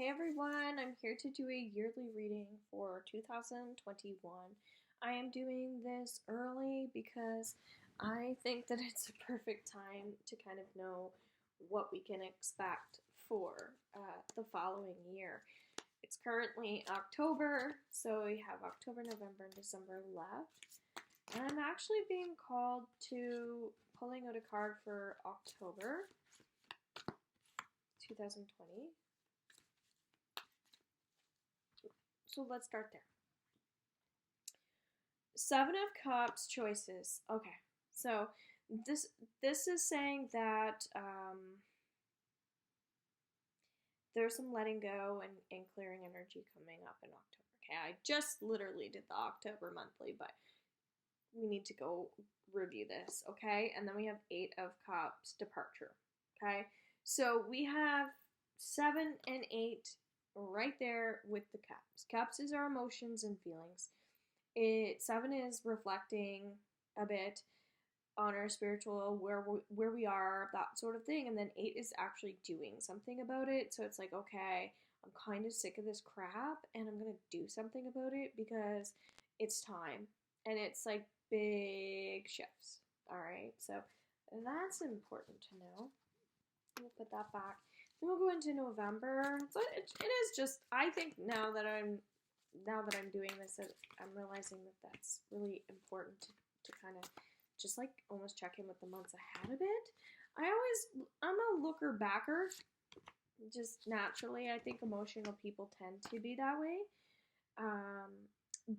Hey everyone, I'm here to do a yearly reading for 2021. I am doing this early because I think that it's a perfect time to kind of know what we can expect for the following year. It's currently October, so we have October, November, and December left. And I'm actually being called to pulling out a card for October 2020. So let's start there. Seven of Cups choices. Okay, so this is saying that there's some letting go and clearing energy coming up in October. Okay, I just literally did the October monthly, but we need to go review this. Okay, and then we have Eight of Cups departure. Okay, so we have 7 and 8 right there with the Cups. Cups is our emotions and feelings. Seven is reflecting a bit on our spiritual where we are, that sort of thing, and then 8 is actually doing something about it. So it's like, okay, I'm kind of sick of this crap and I'm gonna do something about it because it's time. And it's like big shifts. All right, so that's important to know. We'll put that back. Then we'll go into November. So it is just, I think now that I'm doing this, I'm realizing that that's really important to kind of just like almost check in with the months ahead a bit. I'm a looker backer, just naturally. I think emotional people tend to be that way.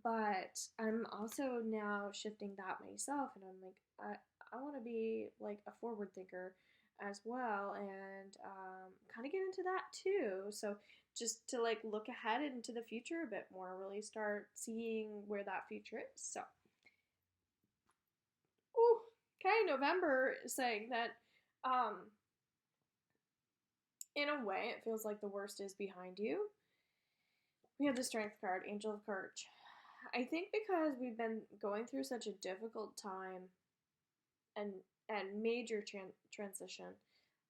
But I'm also now shifting that myself, and I'm like, I want to be like a forward thinker as well, and kind of get into that too. So just to like look ahead into the future a bit more, really start seeing where that future is. So, ooh, okay, November is saying that, in a way, it feels like the worst is behind you. We have the Strength card, Angel of Courage. I think because we've been going through such a difficult time and major transition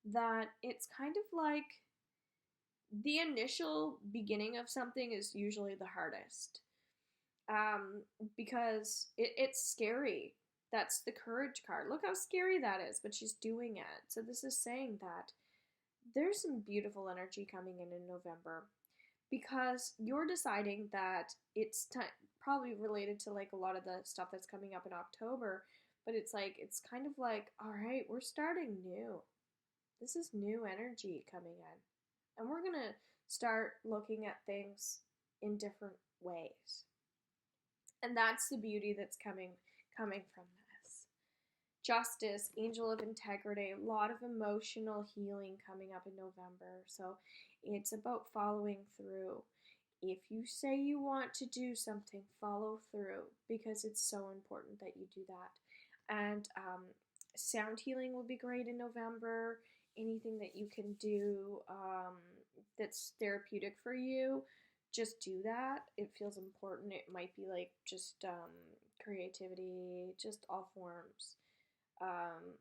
that it's kind of like the initial beginning of something is usually the hardest, because it's scary. That's the Courage card. Look how scary that is, but she's doing it. So this is saying that there's some beautiful energy coming in November because you're deciding that it's probably related to like a lot of the stuff that's coming up in October, but it's like it's kind of like, all right, we're starting new. This is new energy coming in, and we're gonna start looking at things in different ways, and that's the beauty that's coming from this. Justice, Angel of Integrity, a lot of emotional healing coming up in November. So it's about following through. If you say you want to do something, follow through because it's so important that you do that. And sound healing will be great in November. Anything that you can do that's therapeutic for you, just do that. It feels important. It might be like just creativity, just all forms. Um,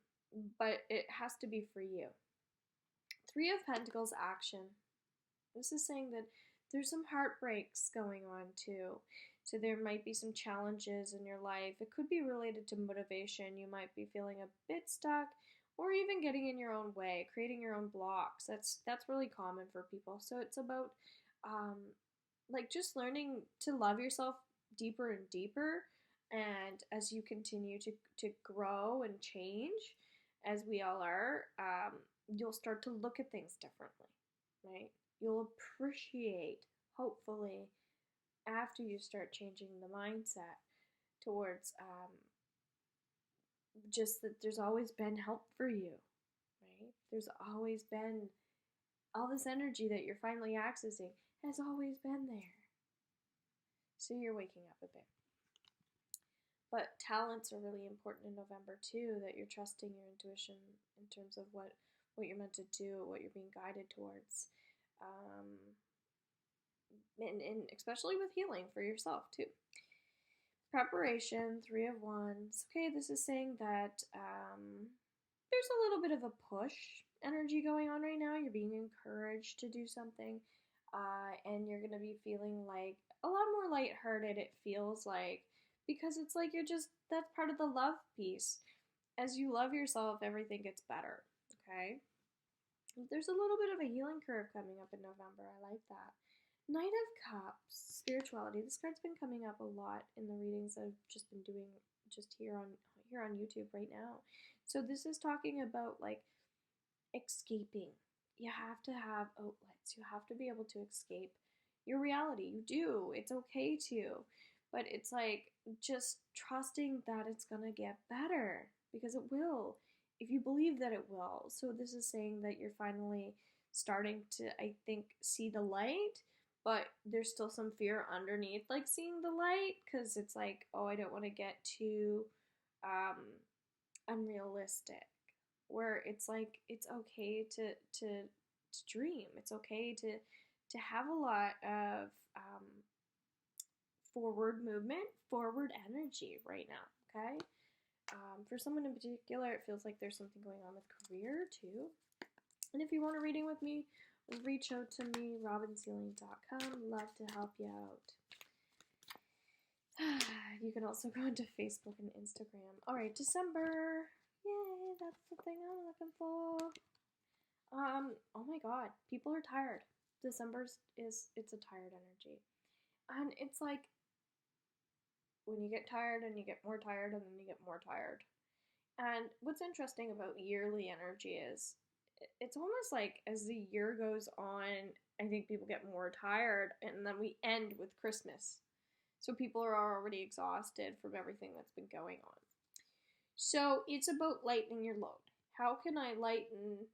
but it has to be for you. Three of Pentacles action. This is saying that there's some heartbreaks going on too. So there might be some challenges in your life. It could be related to motivation. You might be feeling a bit stuck or even getting in your own way, creating your own blocks. That's really common for people. So it's about um, like just learning to love yourself deeper and deeper, and as you continue to grow and change, as we all are, you'll start to look at things differently, right? You'll appreciate, hopefully, after you start changing the mindset towards just that there's always been help for you, right? There's always been all this energy that you're finally accessing has always been there. So you're waking up a bit. But talents are really important in November too, that you're trusting your intuition in terms of what you're meant to do, what you're being guided towards. And especially with healing for yourself too. Preparation, Three of Wands. Okay, this is saying that there's a little bit of a push energy going on right now. You're being encouraged to do something. and you're gonna be feeling like a lot more lighthearted, it feels like, because it's like you're just, that's part of the love piece. As you love yourself, everything gets better, okay? There's a little bit of a healing curve coming up in November. I like that. Knight of Cups, spirituality. This card's been coming up a lot in the readings I've just been doing just here on YouTube right now. So this is talking about like escaping. You have to have outlets. You have to be able to escape your reality. You do. It's okay to. But it's like just trusting that it's going to get better, because it will, if you believe that it will. So this is saying that you're finally starting to, I think, see the light, but there's still some fear underneath, like seeing the light, because it's like, oh, I don't want to get too um, unrealistic. Where it's like it's okay to dream. It's okay to have a lot of forward movement, forward energy right now. Okay. For someone in particular, it feels like there's something going on with career too. And if you want a reading with me, reach out to me, robinsealing.com. Love to help you out. You can also go into Facebook and Instagram. All right, December. Yay, that's the thing I'm looking for. Oh my god, people are tired. December's it's a tired energy. And it's like when you get tired and you get more tired and then you get more tired. And what's interesting about yearly energy is it's almost like as the year goes on, I think people get more tired, and then we end with Christmas. So people are already exhausted from everything that's been going on. So it's about lightening your load. How can I lighten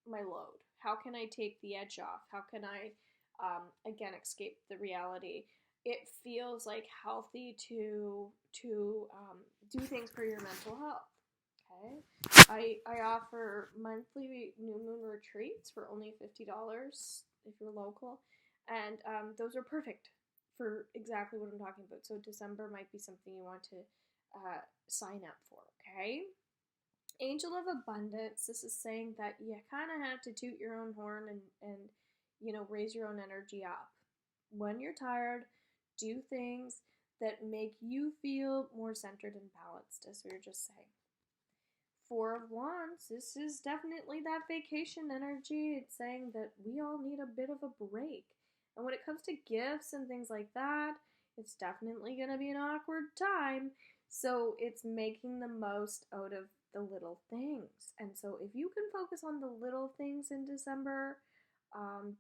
my load? How can I take the edge off? How can I, again, escape the reality? It feels like healthy to do things for your mental health. Okay, I offer monthly new moon retreats for only $50 if you're local, and those are perfect for exactly what I'm talking about. So December might be something you want to sign up for. Okay. Angel of Abundance, this is saying that you kind of have to toot your own horn and raise your own energy up. When you're tired, do things that make you feel more centered and balanced, as we were just saying. Four of Wands, this is definitely that vacation energy. It's saying that we all need a bit of a break. And when it comes to gifts and things like that, it's definitely going to be an awkward time. So it's making the most out of the little things. And so if you can focus on the little things in December,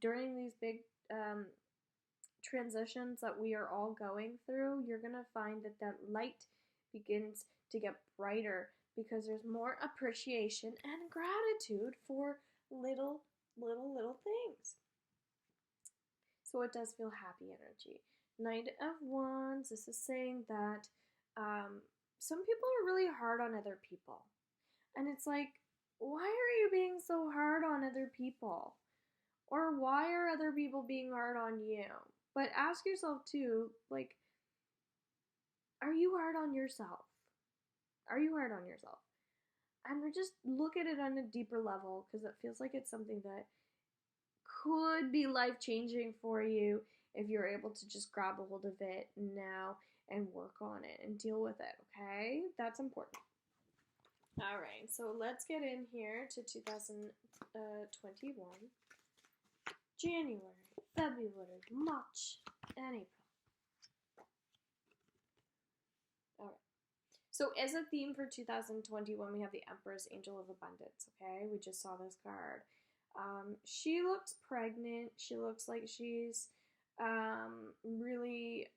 during these big transitions that we are all going through, you're going to find that that light begins to get brighter, because there's more appreciation and gratitude for little things. So it does feel happy energy. Knight of Wands, this is saying that some people are really hard on other people. And it's like, why are you being so hard on other people? Or why are other people being hard on you? But ask yourself too, like, are you hard on yourself? Are you hard on yourself? And just look at it on a deeper level, because it feels like it's something that could be life-changing for you if you're able to just grab a hold of it now and work on it and deal with it, okay? That's important. All right, so let's get in here to 2021. January, February, March, and April. All right. So as a theme for 2021, we have the Empress, Angel of Abundance, okay? We just saw this card. She looks pregnant. She looks like she's really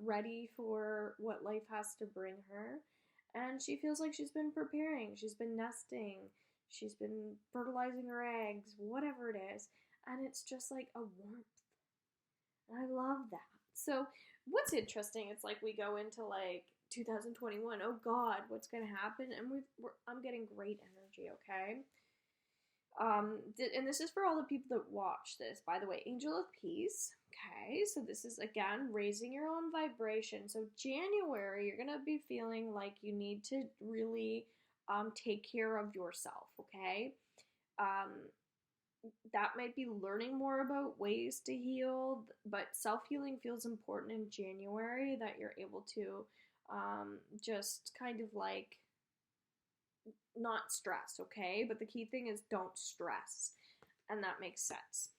ready for what life has to bring her. And she feels like she's been preparing. She's been nesting. She's been fertilizing her eggs, whatever it is. And it's just like a warmth. And I love that. So what's interesting, it's like we go into like 2021. Oh God, what's going to happen? And I'm getting great energy, okay? And this is for all the people that watch this, by the way. Angel of Peace. Okay, so this is again raising your own vibration. So January, you're gonna be feeling like you need to really take care of yourself. Okay, that might be learning more about ways to heal, but self healing feels important in January, that you're able to just kind of like not stress, okay? But the key thing is don't stress, and that makes sense.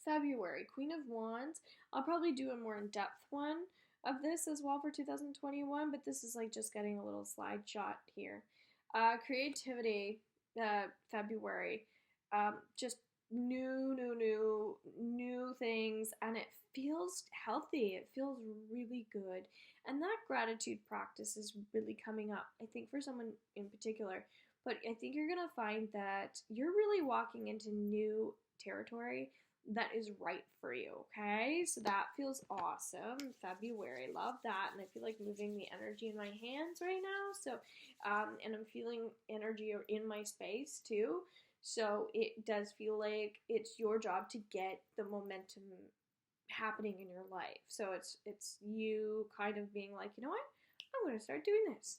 February, Queen of Wands. I'll probably do a more in depth one of this as well for 2021, but this is like just getting a little slide shot here. Creativity, February. Just new things, and it feels healthy. It feels really good. And that gratitude practice is really coming up, I think, for someone in particular. But I think you're going to find that you're really walking into new territory that is right for you, okay? So that feels awesome. February, love that. And I feel like moving the energy in my hands right now. So, and I'm feeling energy in my space too. So it does feel like it's your job to get the momentum happening in your life. So it's you kind of being like, you know what? I'm going to start doing this.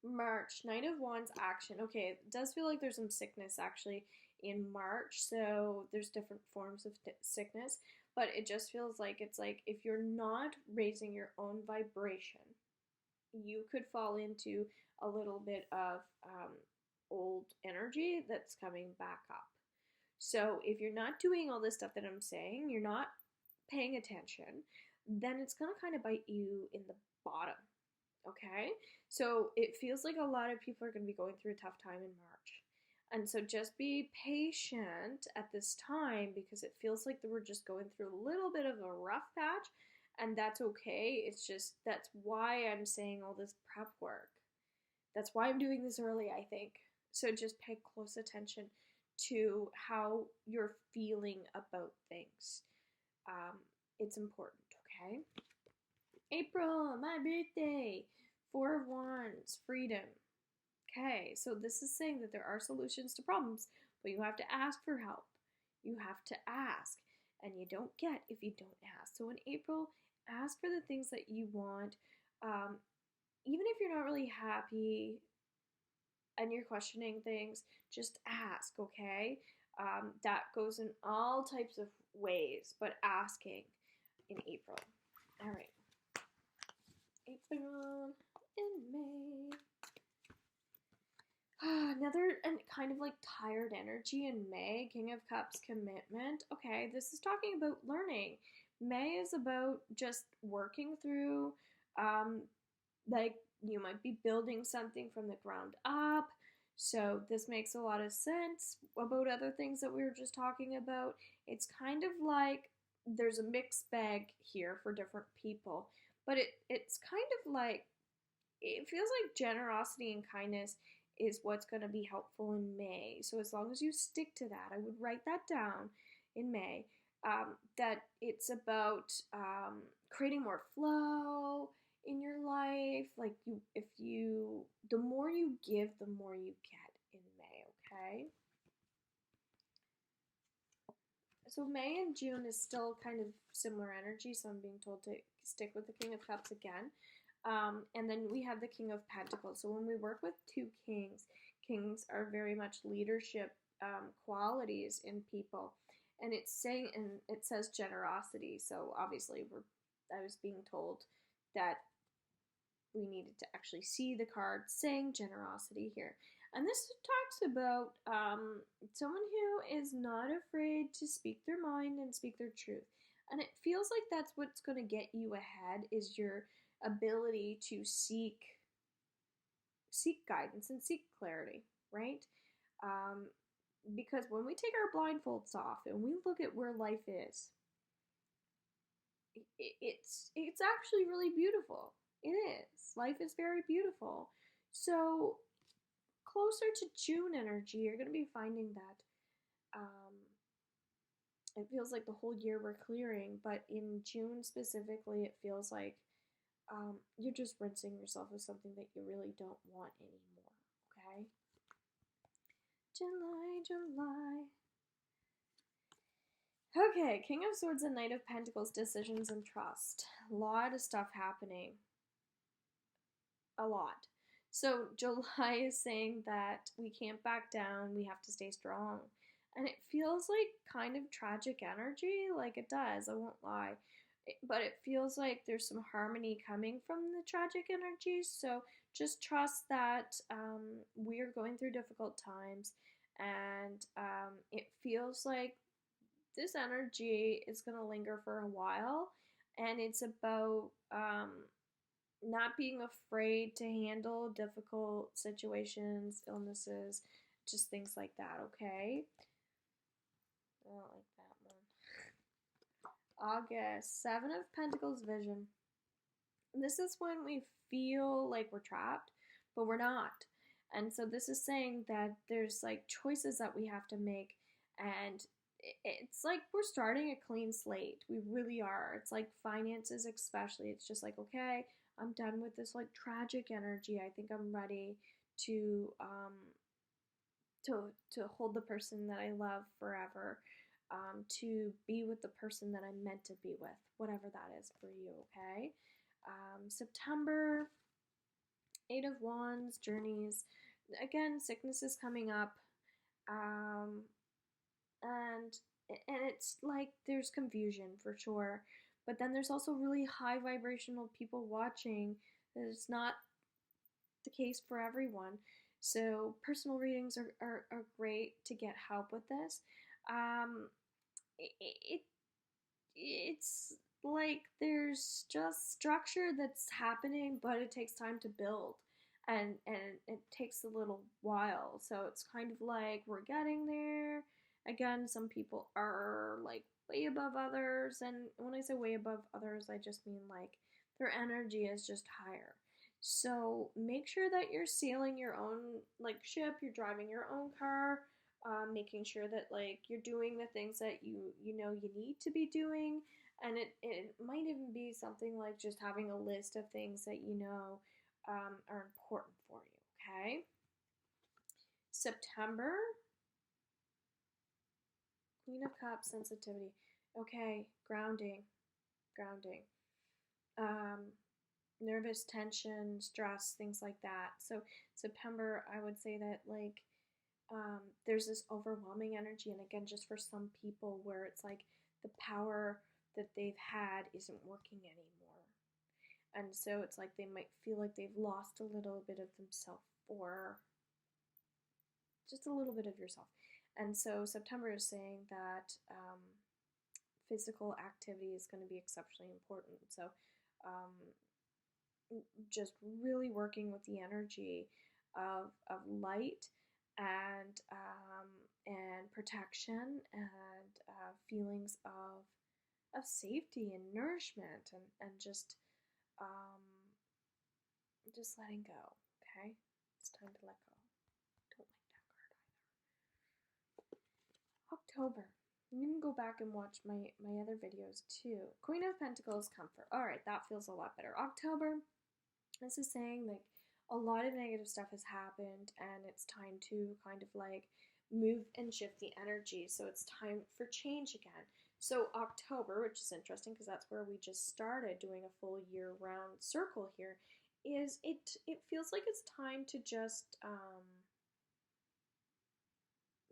March, Knight of Wands action. Okay, it does feel like there's some sickness actually in March. So there's different forms of sickness, but it just feels like it's like if you're not raising your own vibration, you could fall into a little bit of old energy that's coming back up. So if you're not doing all this stuff that I'm saying, you're not paying attention, then it's going to kind of bite you in the bottom. Okay? So it feels like a lot of people are going to be going through a tough time in March. And so just be patient at this time, because it feels like we're just going through a little bit of a rough patch, and that's okay. It's just that's why I'm saying all this prep work. That's why I'm doing this early, I think. So just pay close attention to how you're feeling about things. It's important, okay? April, my birthday. Four of Wands, freedom. Okay, so this is saying that there are solutions to problems, but you have to ask for help. You have to ask, and you don't get if you don't ask. So in April, ask for the things that you want. Even if you're not really happy and you're questioning things, just ask, okay? That goes in all types of ways, but asking in April. All right. April and May. Another and kind of like tired energy in May. King of Cups, commitment. Okay, this is talking about learning. May is about just working through, like you might be building something from the ground up. So this makes a lot of sense about other things that we were just talking about. It's kind of like there's a mixed bag here for different people, but it's kind of like it feels like generosity and kindness is what's going to be helpful in May. So as long as you stick to that, I would write that down in May. That it's about creating more flow in your life. Like the more you give, the more you get in May. Okay. So May and June is still kind of similar energy. So I'm being told to stick with the King of Cups again. And then we have the King of Pentacles. So when we work with two kings, kings are very much leadership qualities in people. And it's saying, and it says generosity. So obviously I was being told that we needed to actually see the card saying generosity here. And this talks about someone who is not afraid to speak their mind and speak their truth. And it feels like that's what's going to get you ahead, is your ability to seek guidance and seek clarity, right? Because when we take our blindfolds off and we look at where life is, it's actually really beautiful. It is. Life is very beautiful. So closer to June energy, you're going to be finding that it feels like the whole year we're clearing, but in June specifically, it feels like you're just rinsing yourself of something that you really don't want anymore, okay? July. Okay, King of Swords and Knight of Pentacles, decisions and trust. A lot of stuff happening. A lot. So July is saying that we can't back down, we have to stay strong. and it feels like kind of tragic energy, like it does, I won't lie. But it feels like there's some harmony coming from the tragic energy, so just trust that we're going through difficult times, and it feels like this energy is going to linger for a while, and it's about not being afraid to handle difficult situations, illnesses, just things like that, okay? I don't like that one. August, Seven of Pentacles vision. And this is when we feel like we're trapped, but we're not. And so this is saying that there's like choices that we have to make, and it's like we're starting a clean slate. We really are. It's like finances, especially. It's just like, okay, I'm done with this like tragic energy. I think I'm ready to to hold the person that I love forever, to be with the person that I'm meant to be with, whatever that is for you. Okay. September, Eight of Wands, journeys. Again, sickness is coming up, um, and it's like there's confusion for sure, but then there's also really high vibrational people watching. It's not the case for everyone. So personal readings are great to get help with this. Um, it it's like there's just structure that's happening, but it takes time to build, and it takes a little while. So it's kind of like we're getting there. Again, some people are like way above others, and when I say way above others, I just mean like their energy is just higher. So make sure that you're sailing your own like ship, you're driving your own car, making sure that like you're doing the things that you know you need to be doing, and it might even be something like just having a list of things that you know are important for you. Okay. September, Queen of Cups, sensitivity. Okay, grounding. Um, nervous tension, stress, things like that. So September, I would say that like there's this overwhelming energy, and again, just for some people, where it's like the power that they've had isn't working anymore, and so it's like they might feel like they've lost a little bit of themselves, or just a little bit of yourself. And so September is saying that physical activity is going to be exceptionally important. So um, just really working with the energy of light and protection, and feelings of safety and nourishment, and um, just letting go. Okay, it's time to let go. Don't like that card either. October. You can go back and watch my other videos too. Queen of Pentacles, comfort. All right, that feels a lot better. October. This is saying like a lot of negative stuff has happened, and it's time to kind of like move and shift the energy. So it's time for change again. So October, which is interesting because that's where we just started doing a full year round circle here, is it feels like it's time to just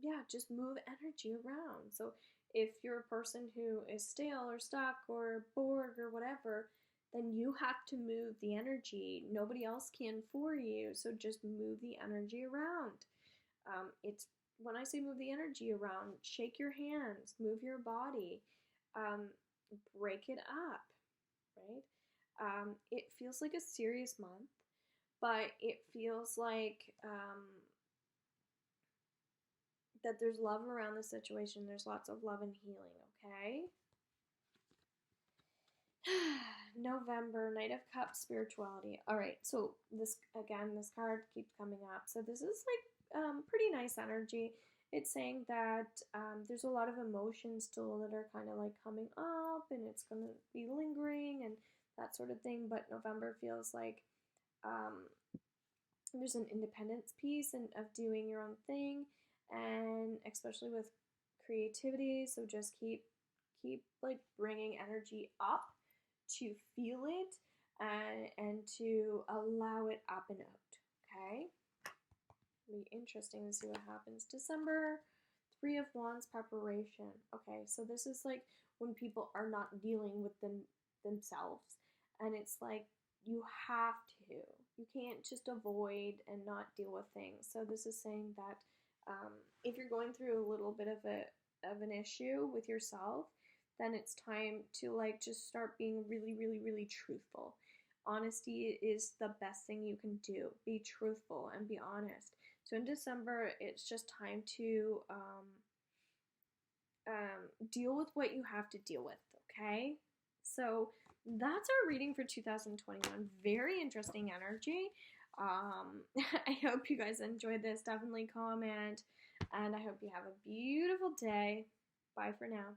yeah, just move energy around. So if you're a person who is stale or stuck or bored or whatever, then you have to move the energy. Nobody else can for you. So just move the energy around. It's when I say move the energy around, shake your hands, move your body, um, break it up, right? It feels like a serious month, but it feels like that there's love around the situation. There's lots of love and healing, okay? November, Knight of Cups, spirituality. All right, so this again, this card keeps coming up. So this is like pretty nice energy. It's saying that there's a lot of emotions still that are kind of like coming up, and it's going to be lingering and that sort of thing. But November feels like um, there's an independence piece and of doing your own thing, and especially with creativity. So just keep like bringing energy up to feel it, and to allow it up and out. Okay, it'll be interesting to see what happens. December Three of Wands, preparation. Okay, so this is like when people are not dealing with themselves, and it's like you have to. You can't just avoid and not deal with things. So this is saying that if you're going through a little bit of an issue with yourself, then it's time to like just start being really, really, really truthful. Honesty is the best thing you can do. Be truthful and be honest. So in December, it's just time to deal with what you have to deal with, okay? So that's our reading for 2021. Very interesting energy. I hope you guys enjoyed this. Definitely comment, and I hope you have a beautiful day. Bye for now.